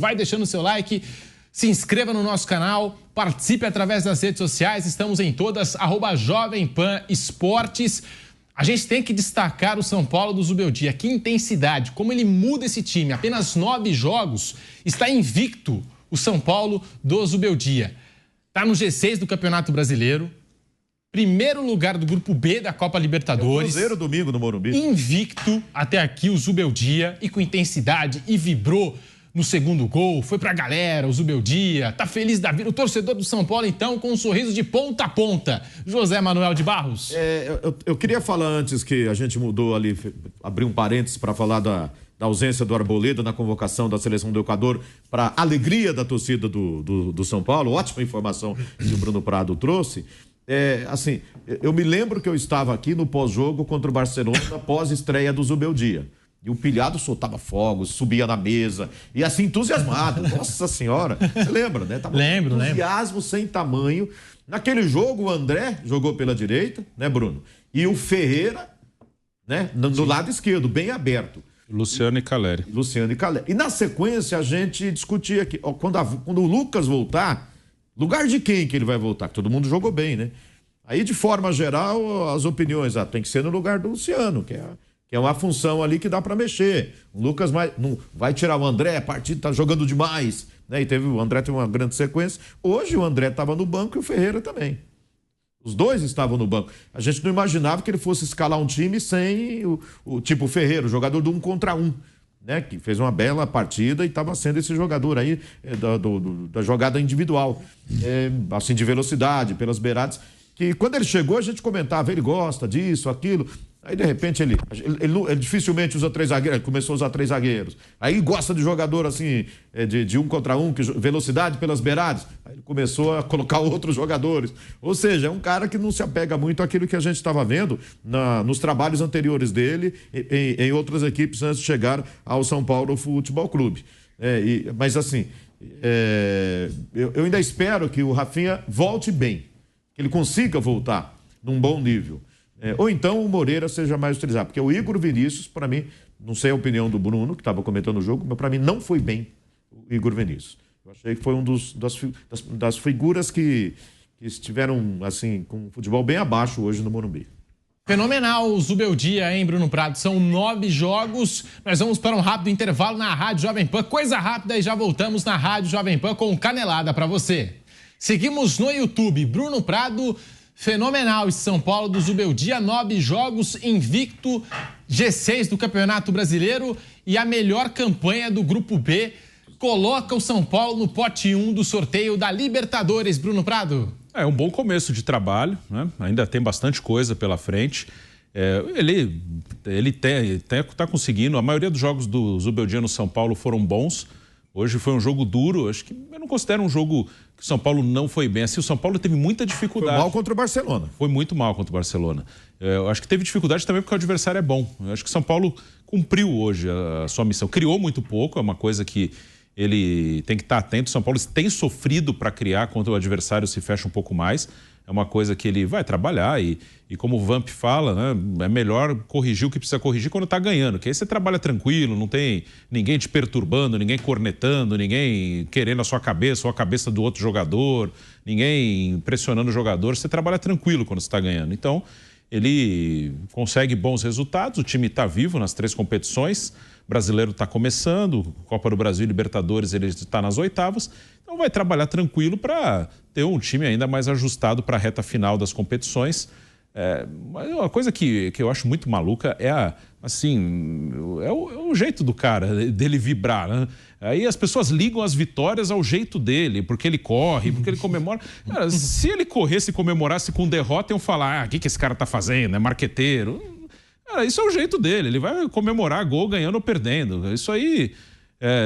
Vai deixando o seu like, se inscreva no nosso canal, participe através das redes sociais, estamos em todas, @Jovem Pan Esportes. A gente tem que destacar o São Paulo do Zubeldia, que intensidade, como ele muda esse time. Apenas 9 jogos, está invicto o São Paulo do Zubeldia. Está no G6 do Campeonato Brasileiro, primeiro lugar do Grupo B da Copa Libertadores. Cruzeiro domingo no Morumbi. Invicto até aqui o Zubeldia e com intensidade e vibrou no segundo gol, foi pra galera, o Zubeldia, tá feliz da vida. O torcedor do São Paulo, então, com um sorriso de ponta a ponta. José Manuel de Barros. Eu queria falar antes que a gente mudou ali, abrir um parênteses para falar da ausência do Arboleda na convocação da seleção do Equador, para alegria da torcida do São Paulo. Ótima informação que o Bruno Prado trouxe. Assim, eu me lembro que eu estava aqui no pós-jogo contra o Barcelona, na pós-estreia do Zubeldia. E o pilhado soltava fogos, subia na mesa, e assim, entusiasmado. Nossa Senhora, você lembra, né? Tava Lembro. Entusiasmo sem tamanho. Naquele jogo, o André jogou pela direita, né, Bruno? E o Ferreira, né, do lado esquerdo, bem aberto. Luciano e Caleri. E na sequência, a gente discutia aqui, quando o Lucas voltar, lugar de quem que ele vai voltar? Todo mundo jogou bem, né? Aí, de forma geral, as opiniões, tem que ser no lugar do Luciano, que é uma função ali que dá para mexer. O Lucas não vai tirar o André, a partida tá jogando demais, né? E o André teve uma grande sequência. Hoje o André estava no banco e o Ferreira também. Os dois estavam no banco. A gente não imaginava que ele fosse escalar um time sem o tipo Ferreira, o jogador do 1 contra 1, né? Que fez uma bela partida e estava sendo esse jogador aí da jogada individual, assim, de velocidade, pelas beiradas. Que quando ele chegou, a gente comentava, ele gosta disso, aquilo. Aí, de repente, ele dificilmente usa 3 zagueiros, ele começou a usar 3 zagueiros. Aí gosta de jogador, assim, de 1 contra 1, velocidade pelas beiradas. Aí ele começou a colocar outros jogadores. Ou seja, é um cara que não se apega muito àquilo que a gente estava vendo nos trabalhos anteriores dele em outras equipes antes de chegar ao São Paulo Futebol Clube. Mas, assim, eu ainda espero que o Rafinha volte bem, que ele consiga voltar num bom nível. Ou então o Moreira seja mais utilizado. Porque o Igor Vinícius, para mim, não sei a opinião do Bruno, que estava comentando o jogo, mas para mim não foi bem o Igor Vinícius. Eu achei que foi das figuras que estiveram, assim, com o futebol bem abaixo hoje no Morumbi. Fenomenal o Zubeldia, hein, Bruno Prado? São 9 jogos. Nós vamos para um rápido intervalo na Rádio Jovem Pan. Coisa rápida e já voltamos na Rádio Jovem Pan com canelada para você. Seguimos no YouTube. Bruno Prado... Fenomenal esse São Paulo do Zubeldia, 9 jogos, invicto, G6 do Campeonato Brasileiro e a melhor campanha do Grupo B coloca o São Paulo no pote 1 do sorteio da Libertadores, Bruno Prado. É um bom começo de trabalho, né? Ainda tem bastante coisa pela frente. Ele está conseguindo, a maioria dos jogos do Zubeldia no São Paulo foram bons. Hoje foi um jogo duro, acho que eu não considero um jogo que o São Paulo não foi bem. Assim, o São Paulo teve muita dificuldade. Foi mal contra o Barcelona. Foi muito mal contra o Barcelona. Eu acho que teve dificuldade também porque o adversário é bom. Eu acho que o São Paulo cumpriu hoje a sua missão. Criou muito pouco, é uma coisa que ele tem que estar atento. O São Paulo tem sofrido para criar quando o adversário se fecha um pouco mais. É uma coisa que ele vai trabalhar e como o Vamp fala, né, é melhor corrigir o que precisa corrigir quando está ganhando, que aí você trabalha tranquilo, não tem ninguém te perturbando, ninguém cornetando, ninguém querendo a sua cabeça ou a cabeça do outro jogador, ninguém pressionando o jogador, você trabalha tranquilo quando você está ganhando. Então, ele consegue bons resultados, o time está vivo nas 3 competições, o brasileiro está começando, Copa do Brasil e Libertadores ele está nas 8º, então vai trabalhar tranquilo para ter um time ainda mais ajustado para a reta final das competições. Mas uma coisa que eu acho muito maluca é o jeito do cara, dele vibrar, né? Aí as pessoas ligam as vitórias ao jeito dele, porque ele corre, porque ele comemora. Cara, se ele corresse e comemorasse com derrota, iam falar, o que esse cara tá fazendo? É marqueteiro. Cara, isso é o jeito dele, ele vai comemorar gol ganhando ou perdendo. Isso aí,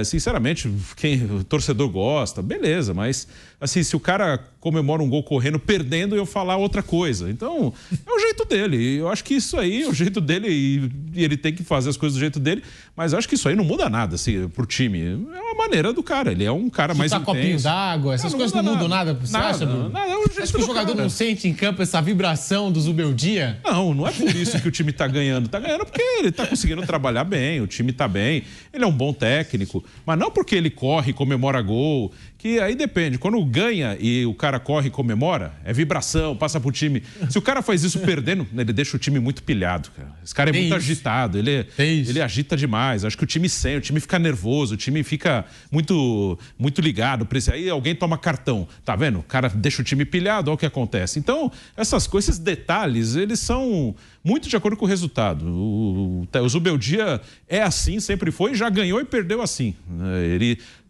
sinceramente, o torcedor gosta, beleza, mas assim, se o cara comemora um gol correndo, perdendo, e eu falar outra coisa. Então, é o jeito dele. E eu acho que isso aí é o jeito dele e ele tem que fazer as coisas do jeito dele. Mas eu acho que isso aí não muda nada assim, pro time. É uma maneira do cara. Ele é um cara mais intenso. Copinho d'água, essas coisas não mudam nada. Você acha, Bruno? Nada, é o jeito acho que o jogador não sente em campo essa vibração do Zubeldia? Não é por isso que o time tá ganhando. Tá ganhando porque ele tá conseguindo trabalhar bem, o time tá bem. Ele é um bom técnico. Mas não porque ele corre, comemora gol. Que aí depende. Quando ganha e o cara corre e comemora, é vibração, passa pro time. Se o cara faz isso perdendo, ele deixa o time muito pilhado, cara. Esse cara é muito agitado, ele agita demais. Acho que o time fica nervoso, o time fica muito ligado. Aí alguém toma cartão, tá vendo? O cara deixa o time pilhado, olha o que acontece. Então, essas coisas, esses detalhes, eles são muito de acordo com o resultado. O Zubeldia é assim, sempre foi, já ganhou e perdeu assim.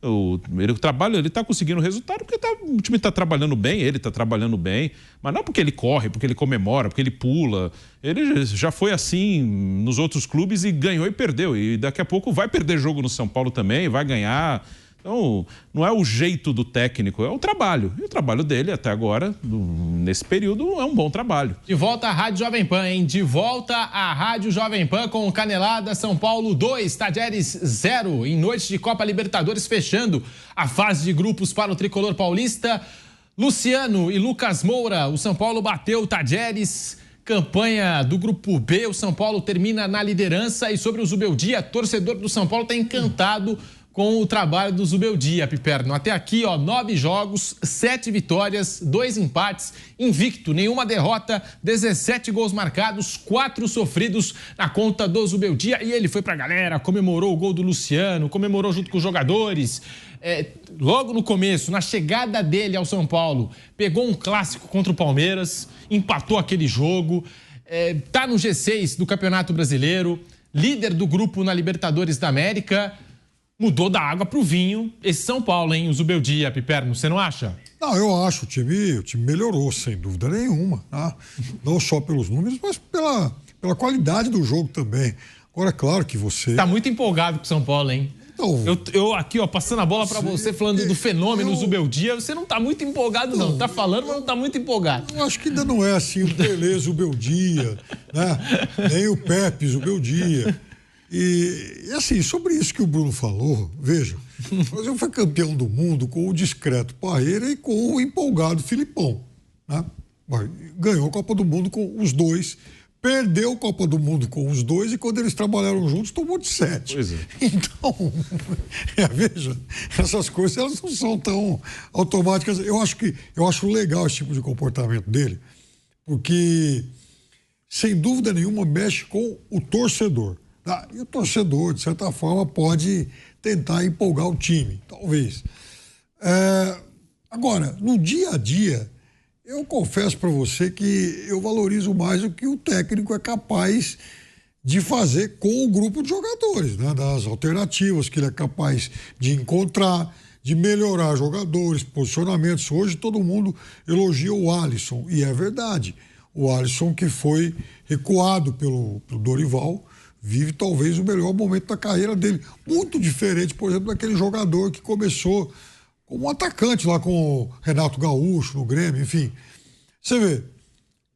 O trabalho, ele tá conseguindo resultado porque o time tá trabalhando bem, ele tá trabalhando bem, mas não porque ele corre, porque ele comemora, porque ele pula. Ele já foi assim nos outros clubes e ganhou e perdeu. E daqui a pouco vai perder jogo no São Paulo também, vai ganhar. Então, não é o jeito do técnico, é o trabalho. E o trabalho dele, até agora, nesse período, é um bom trabalho. De volta à Rádio Jovem Pan, hein? De volta à Rádio Jovem Pan com Canelada, São Paulo 2, Tadieres 0, em noite de Copa Libertadores, fechando a fase de grupos para o tricolor paulista. Luciano e Lucas Moura, o São Paulo bateu o Tadieres. Campanha do Grupo B, o São Paulo termina na liderança. E sobre o Zubeldia, torcedor do São Paulo está encantado com o trabalho do Zubeldia, Piperno. Até aqui, 9 jogos, 7 vitórias, 2 empates, invicto, nenhuma derrota, 17 gols marcados, 4 sofridos na conta do Zubeldia. E ele foi pra galera, comemorou o gol do Luciano, comemorou junto com os jogadores. Logo no começo, na chegada dele ao São Paulo, pegou um clássico contra o Palmeiras, empatou aquele jogo, tá no G6 do Campeonato Brasileiro, líder do grupo na Libertadores da América. Mudou da água pro vinho esse São Paulo, hein? O Zubeldia, Piperno, você não acha? Não, eu acho. O time melhorou, sem dúvida nenhuma. Tá? Não só pelos números, mas pela qualidade do jogo também. Agora, é claro que você... Tá muito empolgado com o São Paulo, hein? Então, eu aqui, passando a bola pra você, falando do fenômeno Zubeldia, você não tá muito empolgado, não. Tá falando, mas não tá muito empolgado. Eu acho que ainda não é assim o Pelé Zubeldia, né? Nem o Pepe Zubeldia. E assim, sobre isso que o Bruno falou, veja, o Brasil foi campeão do mundo com o discreto Parreira e com o empolgado Filipão, né? Ganhou a Copa do Mundo com os dois, perdeu a Copa do Mundo com os dois e quando eles trabalharam juntos tomou de 7. Pois é. Então, veja, essas coisas elas não são tão automáticas. Eu acho legal esse tipo de comportamento dele, porque sem dúvida nenhuma mexe com o torcedor. E o torcedor, de certa forma, pode tentar empolgar o time, talvez. Agora, no dia a dia, eu confesso para você que eu valorizo mais o que o técnico é capaz de fazer com o grupo de jogadores, né? Das alternativas que ele é capaz de encontrar, de melhorar jogadores, posicionamentos. Hoje todo mundo elogia o Alisson, e é verdade. O Alisson, que foi recuado pelo Dorival, vive talvez o melhor momento da carreira dele. Muito diferente, por exemplo, daquele jogador que começou como um atacante lá com o Renato Gaúcho no Grêmio, enfim. Você vê,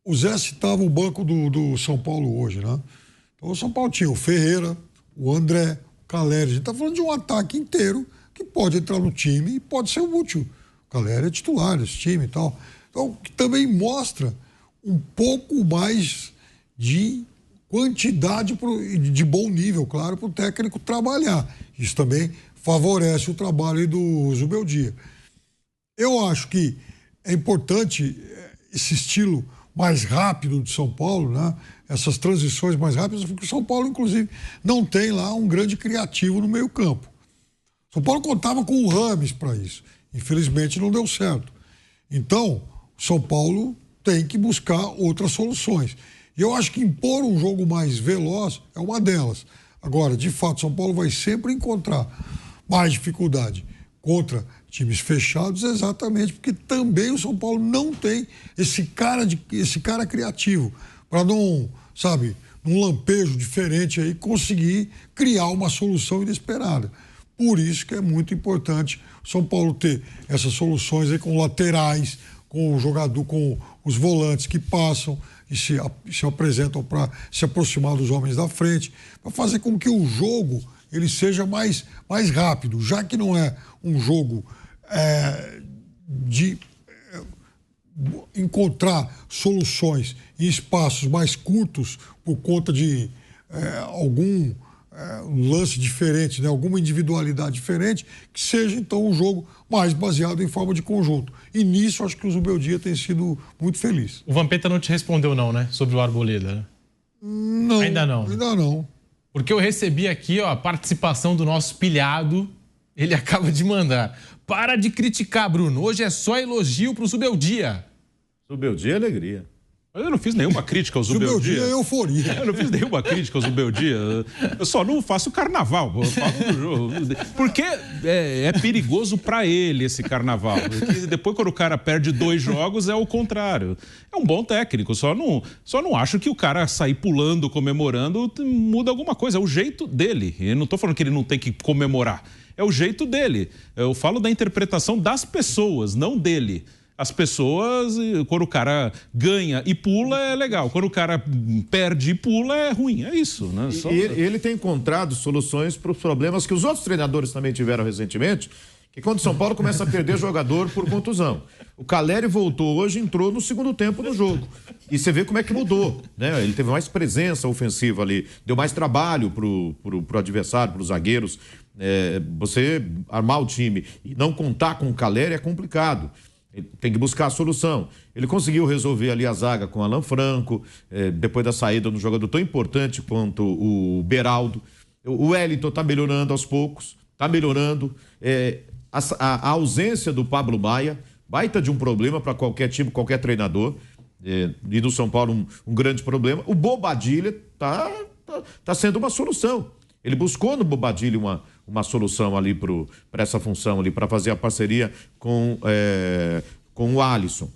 o Zé citava o banco do São Paulo hoje, né? Então o São Paulo tinha o Ferreira, o André, o Caleri. A gente está falando de um ataque inteiro que pode entrar no time e pode ser útil. O Caleri é titular desse time e tal. Então, que também mostra um pouco mais de quantidade de bom nível, claro, para o técnico trabalhar. Isso também favorece o trabalho do Zubeldia. Eu acho que é importante esse estilo mais rápido de São Paulo, né? Essas transições mais rápidas, porque o São Paulo, inclusive, não tem lá um grande criativo no meio-campo. São Paulo contava com o Rames para isso. Infelizmente não deu certo. Então, o São Paulo tem que buscar outras soluções. E eu acho que impor um jogo mais veloz é uma delas. Agora, de fato, São Paulo vai sempre encontrar mais dificuldade contra times fechados, exatamente porque também o São Paulo não tem esse cara criativo para não, sabe, num lampejo diferente aí, conseguir criar uma solução inesperada. Por isso que é muito importante o São Paulo ter essas soluções aí com laterais, com o jogador, com os volantes que passam e se apresentam para se aproximar dos homens da frente, para fazer com que o jogo ele seja mais rápido, já que não é um jogo de encontrar soluções em espaços mais curtos por conta de algum lance diferente, né? Alguma individualidade diferente, que seja então um jogo mais baseado em forma de conjunto. E nisso acho que o Zubeldia tem sido muito feliz. O Vampeta não te respondeu não, né? Sobre o Arboleda, né? Não. Ainda não. Ainda não. Porque eu recebi aqui, ó, a participação do nosso pilhado. Ele acaba de mandar. Para de criticar, Bruno. Hoje é só elogio pro Zubeldia. Zubeldia é alegria. Eu não fiz nenhuma crítica ao Zubeldia. Zubeldia é euforia. Eu não fiz nenhuma crítica ao Zubeldia. Eu só não faço carnaval. Eu falo do jogo. Porque é perigoso para ele esse carnaval. Porque depois, quando o cara perde 2 jogos, é o contrário. É um bom técnico. Só não acho que o cara sair pulando, comemorando, muda alguma coisa. É o jeito dele. Eu não estou falando que ele não tem que comemorar. É o jeito dele. Eu falo da interpretação das pessoas, não dele. As pessoas, quando o cara ganha e pula, é legal. Quando o cara perde e pula, é ruim. É isso, né? E ele tem encontrado soluções para os problemas que os outros treinadores também tiveram recentemente, que quando o São Paulo começa a perder jogador por contusão. O Caleri voltou hoje, entrou no segundo tempo do jogo. E você vê como é que mudou, né? Ele teve mais presença ofensiva ali, deu mais trabalho pro adversário, pros zagueiros. Você armar o time e não contar com o Caleri é complicado. Ele tem que buscar a solução. Ele conseguiu resolver ali a zaga com o Alan Franco, depois da saída de um jogador tão importante quanto o Beraldo. O Wellington está melhorando aos poucos, está melhorando. A ausência do Pablo Maia, baita de um problema para qualquer time, qualquer treinador. E no São Paulo um grande problema. O Bobadilla tá sendo uma solução. Ele buscou no Bobadilla uma solução ali para essa função ali, para fazer a parceria com o Alisson.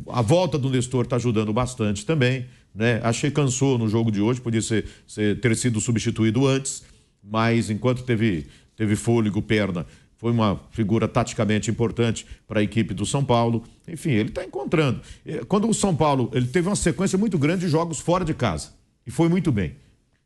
A volta do Nestor está ajudando bastante também, né? Achei que cansou no jogo de hoje, podia ter sido substituído antes, mas enquanto teve fôlego, perna, foi uma figura taticamente importante para a equipe do São Paulo. Enfim, ele está encontrando. Quando o São Paulo, ele teve uma sequência muito grande de jogos fora de casa e foi muito bem.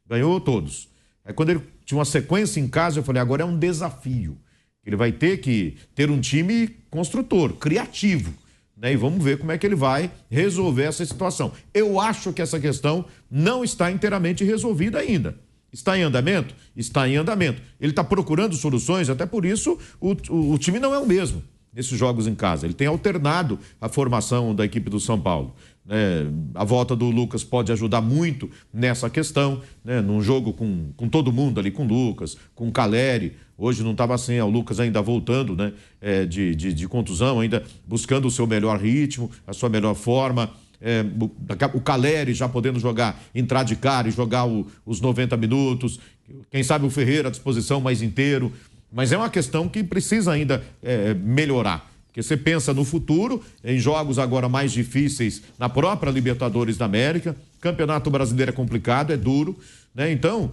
Ganhou todos. Aí quando ele tinha uma sequência em casa, eu falei, agora é um desafio. Ele vai ter que ter um time construtor, criativo, né? E vamos ver como é que ele vai resolver essa situação. Eu acho que essa questão não está inteiramente resolvida ainda. Está em andamento? Está em andamento. Ele está procurando soluções, até por isso o time não é o mesmo nesses jogos em casa. Ele tem alternado a formação da equipe do São Paulo. A volta do Lucas pode ajudar muito nessa questão, né? Num jogo com todo mundo ali, com o Lucas, com o Caleri. Hoje não estava assim, o Lucas ainda voltando, né? De contusão, ainda buscando o seu melhor ritmo, a sua melhor forma. O Caleri já podendo entrar de cara e jogar os 90 minutos. Quem sabe o Ferreira à disposição mais inteiro. Mas é uma questão que precisa ainda melhorar. Porque você pensa no futuro, em jogos agora mais difíceis, na própria Libertadores da América, Campeonato Brasileiro é complicado, é duro, né? Então,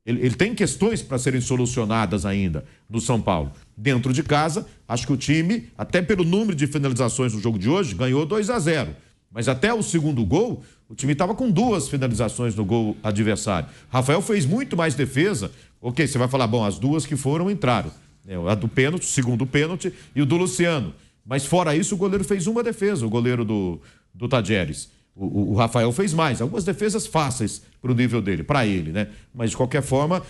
ele tem questões para serem solucionadas ainda no São Paulo. Dentro de casa, acho que o time, até pelo número de finalizações no jogo de hoje, ganhou 2-0. Mas até o segundo gol, o time estava com 2 finalizações no gol adversário. Rafael fez muito mais defesa. Ok, você vai falar, bom, as 2 que foram entraram. A do pênalti, o segundo pênalti e o do Luciano. Mas fora isso, o goleiro fez uma defesa, o goleiro do Tadieres. O Rafael fez mais, algumas defesas fáceis para o nível dele, para ele, né? Mas de qualquer forma,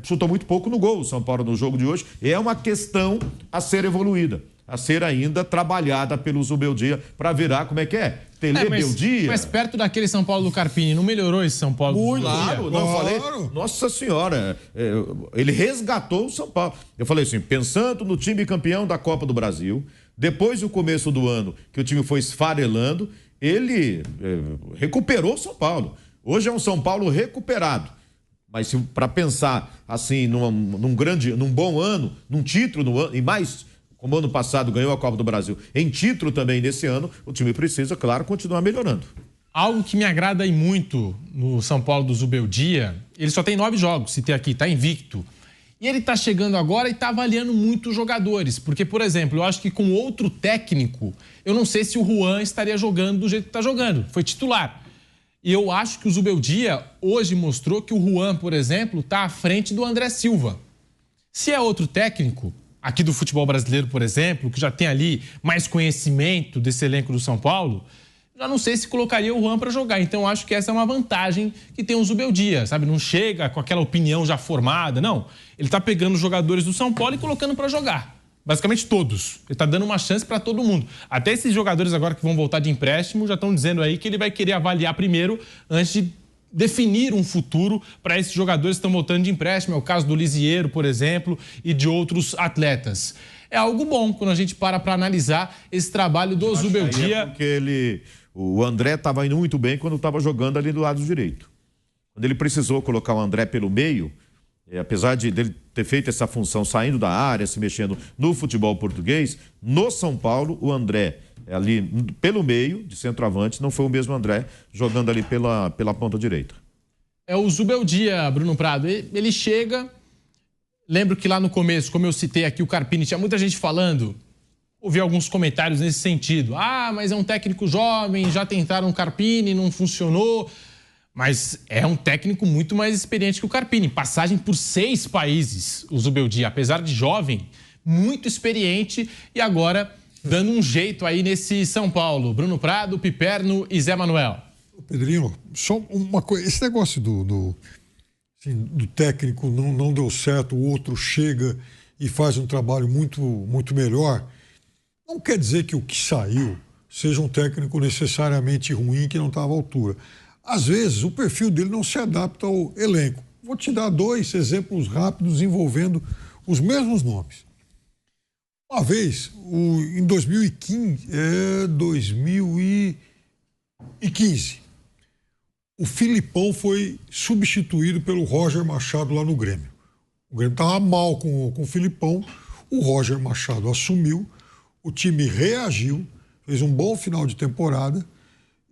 chutou muito pouco no gol o São Paulo no jogo de hoje. É uma questão a ser evoluída, a ser ainda trabalhada pelo Zubeldia para virar, como é que é? Telebeldia. Mas perto daquele São Paulo do Carpini, não melhorou esse São Paulo? Muito, claro, não falei. Nossa Senhora, ele resgatou o São Paulo. Eu falei assim, pensando no time campeão da Copa do Brasil, depois do começo do ano, que o time foi esfarelando, ele recuperou o São Paulo. Hoje é um São Paulo recuperado. Mas para pensar assim, num bom ano, num título no ano, e mais, como ano passado ganhou a Copa do Brasil, em título também nesse ano, o time precisa, claro, continuar melhorando. Algo que me agrada aí muito no São Paulo do Zubeldia, ele só tem 9 jogos, se tem aqui, tá invicto. E ele está chegando agora e está avaliando muitos jogadores. Porque, por exemplo, eu acho que com outro técnico, eu não sei se o Juan estaria jogando do jeito que está jogando. Foi titular. E eu acho que o Zubeldia hoje mostrou que o Juan, por exemplo, está à frente do André Silva. Se é outro técnico, aqui do futebol brasileiro, por exemplo, que já tem ali mais conhecimento desse elenco do São Paulo, já não sei se colocaria o Juan para jogar. Então, eu acho que essa é uma vantagem que tem o Zubeldia, sabe? Não chega com aquela opinião já formada, não. Ele está pegando os jogadores do São Paulo e colocando para jogar. Basicamente todos. Ele está dando uma chance para todo mundo. Até esses jogadores agora que vão voltar de empréstimo já estão dizendo aí que ele vai querer avaliar primeiro antes de definir um futuro para esses jogadores que estão voltando de empréstimo. É o caso do Lisieiro, por exemplo, e de outros atletas. É algo bom quando a gente para analisar esse trabalho do Zubeldia. É porque o André estava indo muito bem quando estava jogando ali do lado direito. Quando ele precisou colocar o André pelo meio, apesar dele ter feito essa função saindo da área, se mexendo no futebol português, no São Paulo, o André ali pelo meio, de centroavante, não foi o mesmo André jogando ali pela ponta direita. É o Zubeldia, Bruno Prado. Ele chega... Lembro que lá no começo, como eu citei aqui, o Carpini, tinha muita gente falando, ouvi alguns comentários nesse sentido. Ah, mas é um técnico jovem, já tentaram o Carpini, não funcionou. Mas é um técnico muito mais experiente que o Carpini. Passagem por 6 países, o Zubeldia, apesar de jovem, muito experiente e agora dando um jeito aí nesse São Paulo. Bruno Prado, Piperno e Zé Manuel. Pedrinho, só uma coisa, esse negócio do técnico não deu certo, o outro chega e faz um trabalho muito, muito melhor, não quer dizer que o que saiu seja um técnico necessariamente ruim, que não estava à altura. Às vezes, o perfil dele não se adapta ao elenco. Vou te dar 2 exemplos rápidos envolvendo os mesmos nomes. Uma vez, em 2015, o Filipão foi substituído pelo Roger Machado lá no Grêmio. O Grêmio estava mal com o Filipão, o Roger Machado assumiu, o time reagiu, fez um bom final de temporada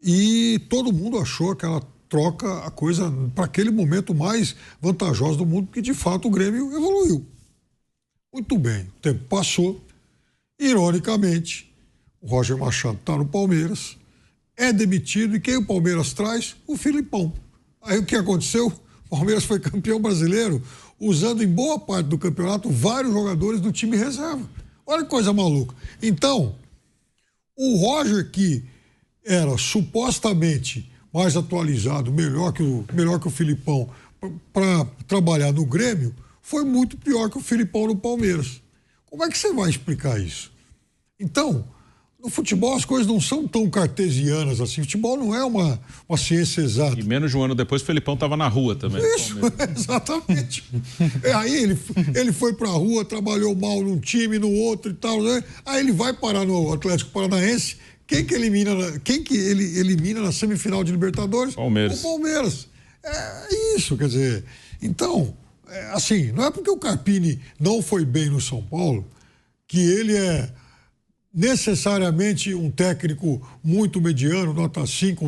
e todo mundo achou aquela troca a coisa, para aquele momento, mais vantajosa do mundo, porque de fato o Grêmio evoluiu. Muito bem, o tempo passou, ironicamente, o Roger Machado está no Palmeiras, é demitido e quem o Palmeiras traz? O Filipão. Aí o que aconteceu? O Palmeiras foi campeão brasileiro usando em boa parte do campeonato vários jogadores do time reserva. Olha que coisa maluca. Então, o Roger, que era supostamente mais atualizado, melhor que o Filipão para trabalhar no Grêmio, foi muito pior que o Filipão no Palmeiras. Como é que você vai explicar isso? Então, no futebol as coisas não são tão cartesianas assim. O futebol não é uma ciência exata. E menos de um ano depois o Felipão estava na rua também. Isso, exatamente. Aí ele foi pra rua, trabalhou mal num time, no outro e tal, né? Aí ele vai parar no Atlético Paranaense. Quem que ele elimina na semifinal de Libertadores? Palmeiras. O Palmeiras. É isso, quer dizer. Então, assim, não é porque o Carpini não foi bem no São Paulo que ele é necessariamente um técnico muito mediano, nota 5,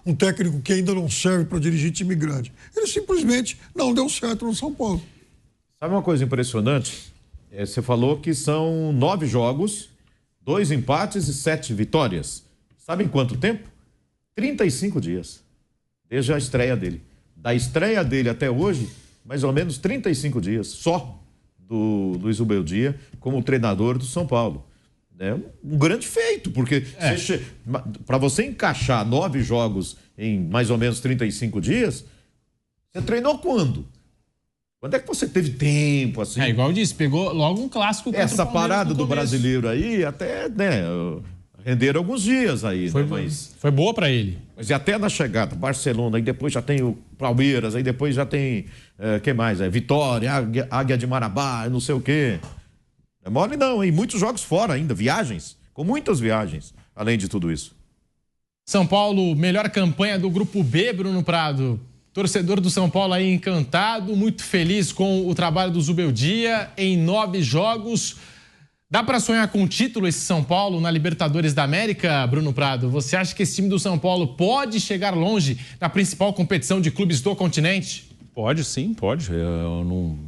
um técnico que ainda não serve para dirigir time grande. Ele simplesmente não deu certo no São Paulo. Sabe uma coisa impressionante? Você falou que são 9 jogos, 2 empates e 7 vitórias. Sabe em quanto tempo? 35 dias. Desde a estreia dele. Da estreia dele até hoje, mais ou menos 35 dias só do Luiz Zubeldia como treinador do São Paulo. É um grande feito, porque para você encaixar 9 jogos em mais ou menos 35 dias, você treinou quando? Quando é que você teve tempo assim? Igual eu disse, pegou logo um clássico contra essa parada do brasileiro aí, até, renderam alguns dias aí. Foi boa para ele. Mas e até na chegada, Barcelona, aí depois já tem o Palmeiras, aí depois já tem, quem mais? Vitória, Águia de Marabá, não sei o quê. Não é mole não, hein? Muitos jogos fora ainda, viagens, com muitas viagens, além de tudo isso. São Paulo, melhor campanha do Grupo B, Bruno Prado. Torcedor do São Paulo aí encantado, muito feliz com o trabalho do Zubeldia em 9 jogos. Dá para sonhar com um título esse São Paulo na Libertadores da América, Bruno Prado? Você acha que esse time do São Paulo pode chegar longe na principal competição de clubes do continente? Pode, sim, pode.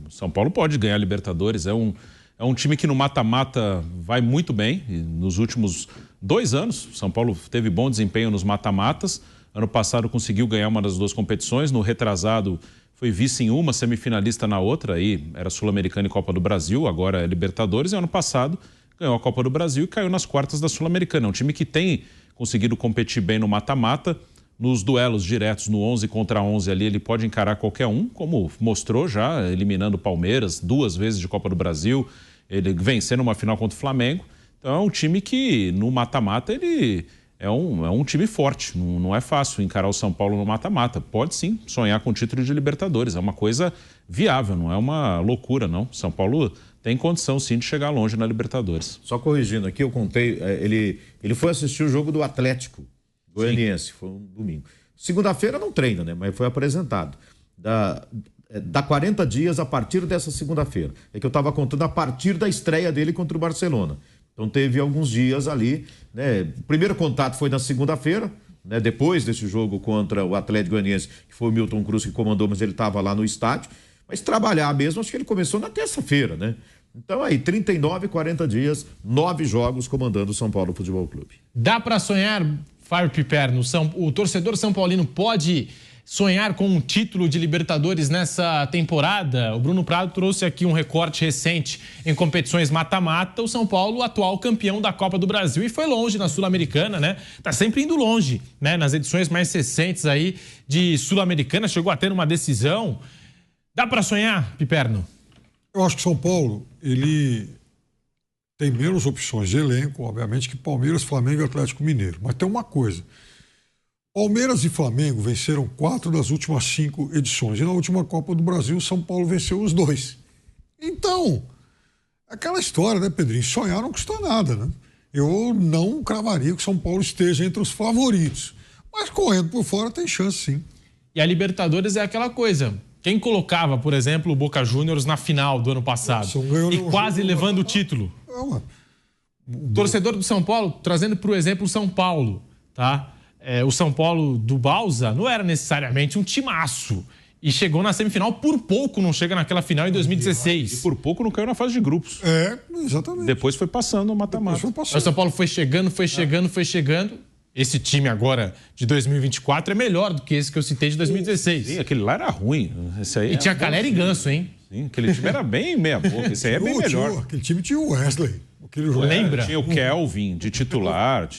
São Paulo pode ganhar Libertadores. É um time que no mata-mata vai muito bem. E nos últimos 2 anos, São Paulo teve bom desempenho nos mata-matas. Ano passado conseguiu ganhar uma das 2 competições. No retrasado foi vice em uma, semifinalista na outra. Aí era Sul-Americana e Copa do Brasil, agora é Libertadores. E ano passado ganhou a Copa do Brasil e caiu nas quartas da Sul-Americana. É um time que tem conseguido competir bem no mata-mata. Nos duelos diretos, no 11 contra 11 ali, ele pode encarar qualquer um, como mostrou já, eliminando o Palmeiras 2 vezes de Copa do Brasil, ele vencendo uma final contra o Flamengo. Então é um time que no mata-mata ele é um time forte, não é fácil encarar o São Paulo no mata-mata. Pode sim sonhar com o título de Libertadores, é uma coisa viável, não é uma loucura não. São Paulo tem condição sim de chegar longe na Libertadores. Só corrigindo aqui, eu contei, ele foi assistir o jogo do Atlético Goianiense, foi um domingo. Segunda-feira não treina, né? Mas foi apresentado. Dá 40 dias a partir dessa segunda-feira. É que eu estava contando a partir da estreia dele contra o Barcelona. Então teve alguns dias ali, né? O primeiro contato foi na segunda-feira, né? Depois desse jogo contra o Atlético Goianiense, que foi o Milton Cruz que comandou, mas ele estava lá no estádio. Mas trabalhar mesmo, acho que ele começou na terça-feira, né? Então aí, 39, 40 dias, 9 jogos comandando o São Paulo Futebol Clube. Dá para sonhar, Fábio Piperno, o torcedor são paulino pode sonhar com um título de Libertadores nessa temporada? O Bruno Prado trouxe aqui um recorte recente em competições mata-mata. O São Paulo, atual campeão da Copa do Brasil, e foi longe na Sul-Americana, né? Tá sempre indo longe, né? Nas edições mais recentes aí de Sul-Americana, chegou a ter uma decisão. Dá para sonhar, Piperno? Eu acho que São Paulo, ele tem menos opções de elenco, obviamente, que Palmeiras, Flamengo e Atlético Mineiro. Mas tem uma coisa. Palmeiras e Flamengo venceram 4 das últimas 5 edições. E na última Copa do Brasil, São Paulo venceu os 2. Então, aquela história, né, Pedrinho? Sonhar não custa nada, né? Eu não cravaria que São Paulo esteja entre os favoritos. Mas correndo por fora tem chance, sim. E a Libertadores é aquela coisa. Quem colocava, por exemplo, o Boca Juniors na final do ano passado e quase levando o título? O torcedor do São Paulo, trazendo para o exemplo o São Paulo, tá? O São Paulo do Bausa não era necessariamente um timaço. E chegou na semifinal, por pouco não chega naquela final em 2016. E por pouco não caiu na fase de grupos. Exatamente. Depois foi passando o mata-mata. O São Paulo foi chegando. Esse time agora de 2024 é melhor do que esse que eu citei de 2016. Sim, aquele lá era ruim. Esse aí e tinha Calera e Ganso, hein? Sim, aquele time era bem meia boca. Esse aí é bem melhor. Aquele time tinha o Wesley. Lembra? Tinha o Kelvin de titular.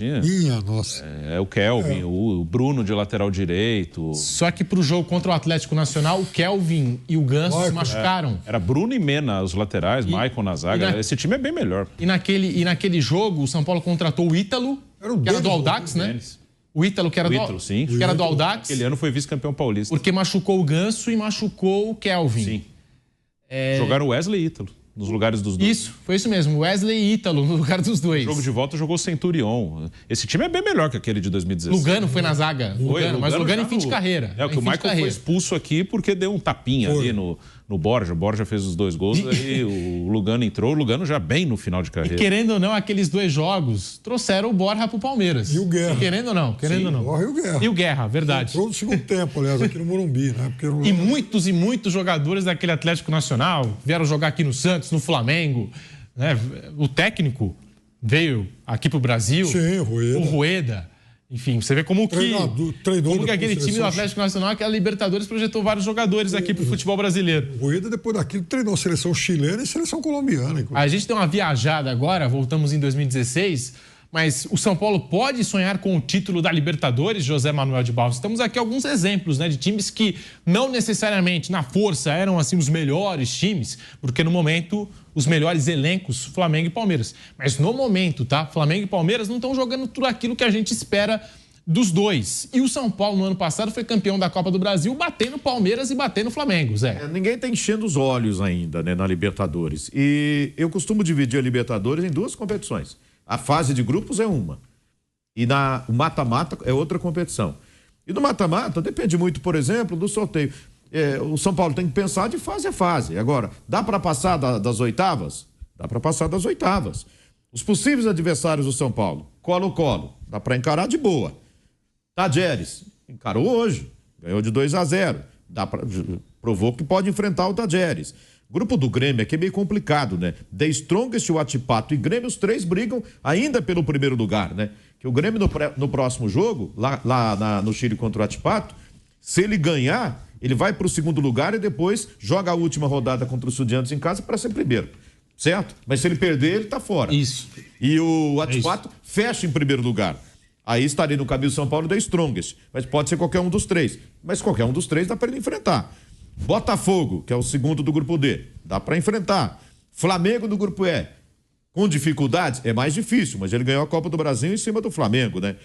Nossa. O Kelvin, o Bruno de lateral direito. Só que pro jogo contra o Atlético Nacional, o Kelvin e o Ganso se machucaram. Era Bruno e Mena, os laterais, Maicon na zaga. Esse time é bem melhor. E naquele jogo, o São Paulo contratou o Ítalo, que era do Audax, né? O Ítalo, que era do Audax. Aquele ano foi vice-campeão paulista. Porque machucou o Ganso e machucou o Kelvin. Sim. Jogaram Wesley e Ítalo nos lugares dos dois. Isso, foi isso mesmo. Wesley e Ítalo no lugar dos dois. No jogo de volta jogou Centurion. Esse time é bem melhor que aquele de 2016. Lugano foi na zaga. Mas Lugano em fim de carreira. Que o Michael foi expulso aqui porque deu um tapinha ali no Borja. O Borja fez os 2 gols, aí o Lugano entrou. O Lugano já bem no final de carreira. E querendo ou não, aqueles 2 jogos trouxeram o Borja pro Palmeiras. E o Guerra. Querendo ou não. Borja e o Guerra. E o Guerra, verdade. Entrou no segundo tempo, aliás, aqui no Morumbi, né? E muitos jogadores daquele Atlético Nacional vieram jogar aqui no Santos, no Flamengo. Né? O técnico veio aqui pro Brasil. Sim, o Rueda. Enfim, você vê como que aquele time do Atlético Nacional, aquela Libertadores, projetou vários jogadores aqui pro futebol brasileiro. O Rueda, depois daquilo, treinou a seleção chilena e seleção colombiana. Inclusive. A gente deu uma viajada agora, voltamos em 2016, mas o São Paulo pode sonhar com o título da Libertadores, José Manuel de Barros? Temos aqui alguns exemplos, né, de times que não necessariamente na força eram assim os melhores times, porque no momento os melhores elencos, Flamengo e Palmeiras. Mas no momento, tá? Flamengo e Palmeiras não estão jogando tudo aquilo que a gente espera dos dois. E o São Paulo, no ano passado, foi campeão da Copa do Brasil, batendo Palmeiras e batendo Flamengo, Zé. Ninguém está enchendo os olhos ainda, né, na Libertadores. E eu costumo dividir a Libertadores em 2 competições. A fase de grupos é uma. E o mata-mata é outra competição. E no mata-mata depende muito, por exemplo, do sorteio. O São Paulo tem que pensar de fase a fase. Agora, dá para passar das oitavas? Dá para passar das oitavas. Os possíveis adversários do São Paulo, Colo-Colo, dá para encarar de boa. Tajeres, encarou hoje, ganhou de 2-0. Dá para Provou que pode enfrentar o Tajeres. Grupo do Grêmio aqui é meio complicado, né? The Strongest, o Atipato e Grêmio, os três brigam ainda pelo primeiro lugar, né? Que o Grêmio no próximo jogo, no Chile contra o Atipato, se ele ganhar, ele vai para o segundo lugar e depois joga a última rodada contra o Estudiantes em casa para ser primeiro, certo? Mas se ele perder, ele tá fora. Isso. E o Atipato fecha em primeiro lugar. Aí estaria no caminho São Paulo da Strongest. Mas pode ser qualquer um dos três. Mas qualquer um dos três dá para ele enfrentar. Botafogo, que é o segundo do grupo D, dá para enfrentar. Flamengo do grupo E, com dificuldades, é mais difícil, mas ele ganhou a Copa do Brasil em cima do Flamengo, né?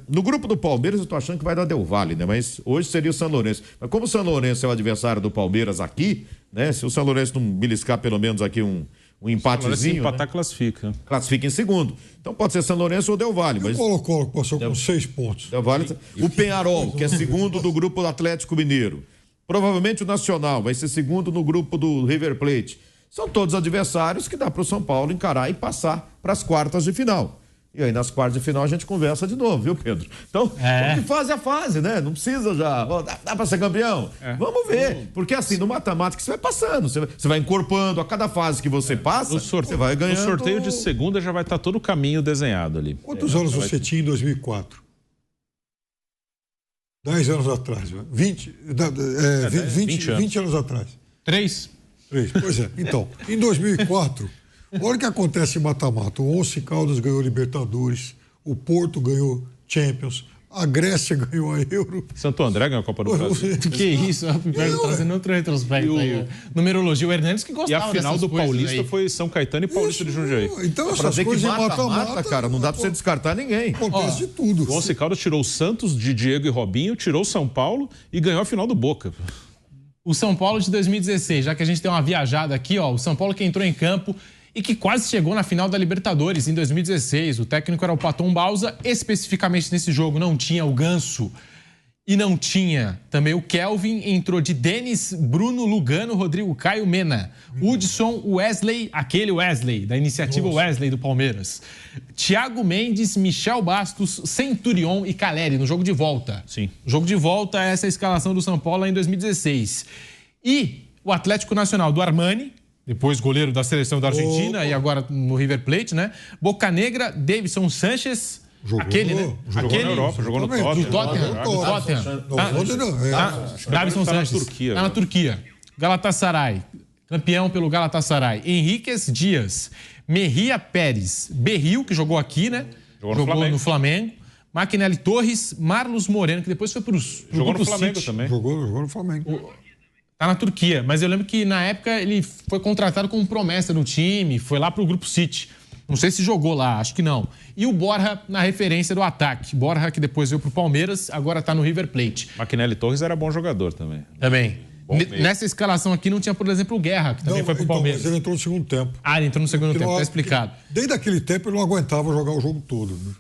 No grupo do Palmeiras eu tô achando que vai dar Del Valle, né? Mas hoje seria o São Lourenço. Mas como o São Lourenço é o adversário do Palmeiras aqui, né? Se o São Lourenço não beliscar pelo menos aqui um empatezinho, se empatar, né? classifica. Classifica em segundo. Então pode ser São Lourenço ou Del Valle. Mas O Colo-Colo passou com 6 pontos. Del Valle, o Peñarol, que é segundo do grupo do Atlético Mineiro. Provavelmente o Nacional vai ser segundo no grupo do River Plate. São todos adversários que dá para o São Paulo encarar e passar para as quartas de final. E aí nas quartas de final a gente conversa de novo, viu, Pedro? Então, de fase a fase, né? Não precisa já. Dá para ser campeão? Vamos ver. Porque assim, no matemática você vai passando, você vai incorporando a cada fase que você passa, você vai ganhando. No sorteio de segunda já vai estar todo o caminho desenhado ali. Quantos anos você tinha em 2004? 10 anos atrás, 20 anos atrás. 3. Pois é. Então, em 2004, olha o que acontece em mata-mata. O Once Caldas ganhou Libertadores, o Porto ganhou Champions, a Grécia ganhou a Euro. Santo André ganhou a Copa do Brasil. Que isso, trazendo outro retrospecto aí. Numerologia, o Hernandes que E gostava a final do Paulista aí. foi São Caetano e Paulista de Jundiaí. Então, Pra essas dizer que coisas em mata-mata, mata-mata, cara, não dá pra você descartar ninguém. acontece de tudo. O Once Caldas tirou o Santos de Diego e Robinho, tirou o São Paulo e ganhou a final do Boca. O São Paulo de 2016, já que a gente tem uma viajada aqui, ó, o São Paulo que entrou em campo e que quase chegou na final da Libertadores em 2016. O técnico era o Paton Bausa, especificamente nesse jogo não tinha o Ganso e não tinha também o Kelvin, entrou de Denis, Bruno, Lugano, Rodrigo Caio, Mena, Hudson, Wesley, aquele Wesley, da iniciativa Wesley do Palmeiras, Thiago Mendes, Michel Bastos, Centurion e Caleri no jogo de volta. Sim. O jogo de volta é essa escalação do São Paulo em 2016. E o Atlético Nacional do Armani, depois goleiro da seleção da Argentina e agora no River Plate, né? Bocanegra, Davidson Sanches, Jogou, aquele, né? Jogou Aquele na Europa, jogou no Também, Tottenham. Do Tottenham. Davidson tá na Sanches. Turquia, Tá na né? Turquia. Galatasaray. Campeão pelo Galatasaray. Henriques Dias. Merria Pérez. Berril, que jogou aqui, né? Jogou no Flamengo. Maquinelli Torres. Marlos Moreno, que depois foi pro Jogou no Grupo Flamengo City. também. Jogou no Flamengo. Tá na Turquia. Mas eu lembro que na época ele foi contratado como promessa no time. Foi lá pro Grupo City. Não sei se jogou lá, acho que não. E o Borja na referência do ataque. Borja que depois veio pro Palmeiras, agora tá no River Plate. Maquinelli Torres era bom jogador também. Também. Bom meio. Nessa escalação aqui não tinha, por exemplo, o Guerra, que também foi pro então, Palmeiras. mas ele entrou no segundo tempo. Ah, ele entrou no segundo tempo, tá explicado. Desde aquele tempo ele não aguentava jogar o jogo todo. Né?